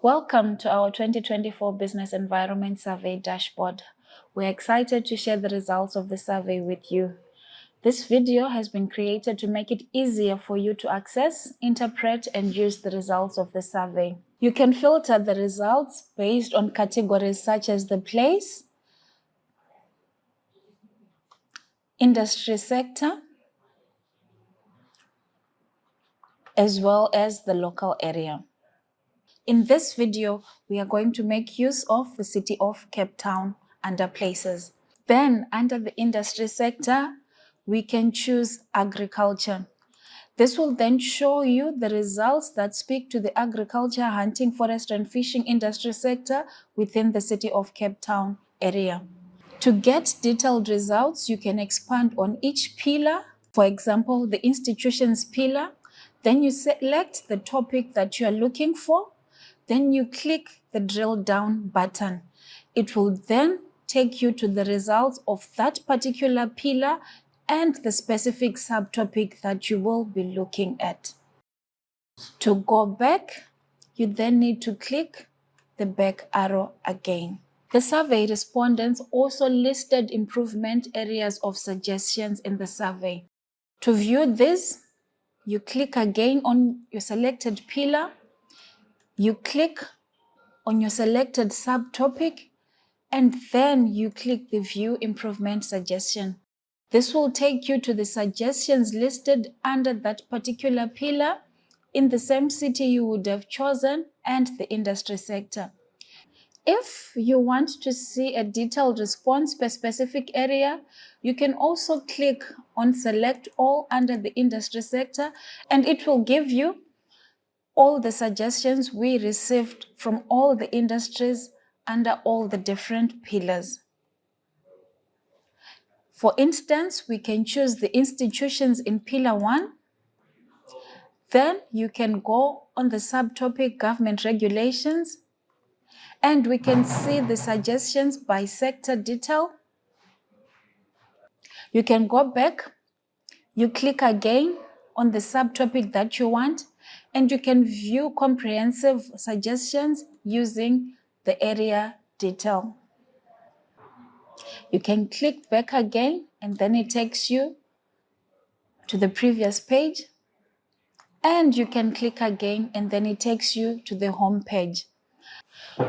Welcome to our 2024 Business Environment Survey dashboard. We're excited to share the results of the survey with you. This video has been created to make it easier for you to access, interpret, and use the results of the survey. You can filter the results based on categories such as the place, industry sector, as well as the local area. In this video, we are going to make use of the City of Cape Town under places. Then under the industry sector, we can choose agriculture. This will then show you the results that speak to the agriculture, hunting, forestry and fishing industry sector within the City of Cape Town area. To get detailed results, you can expand on each pillar. For example, the institutions pillar. Then you select the topic that you are looking for. Then you click the drill down button. It will then take you to the results of that particular pillar and the specific subtopic that you will be looking at. To go back, you then need to click the back arrow again. The survey respondents also listed improvement areas of suggestions in the survey. To view this, you click again on your selected pillar, you click on your selected subtopic, and then you click the View Improvement Suggestion. This will take you to the suggestions listed under that particular pillar in the same city you would have chosen and the industry sector. If you want to see a detailed response per specific area, you can also click on Select All under the industry sector, and it will give you all the suggestions we received from all the industries under all the different pillars. For instance, we can choose the institutions in Pillar 1. Then you can go on the subtopic Government Regulations, and we can see the suggestions by sector detail. You can go back, you click again on the subtopic that you want, and you can view comprehensive suggestions using the area detail. You can click back again, and then it takes you to the previous page. And you can click again, and then it takes you to the home page.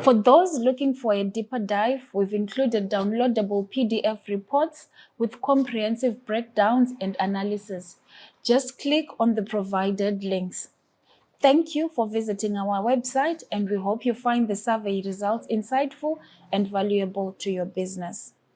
For those looking for a deeper dive, we've included downloadable PDF reports with comprehensive breakdowns and analysis. Just click on the provided links. Thank you for visiting our website, and we hope you find the survey results insightful and valuable to your business.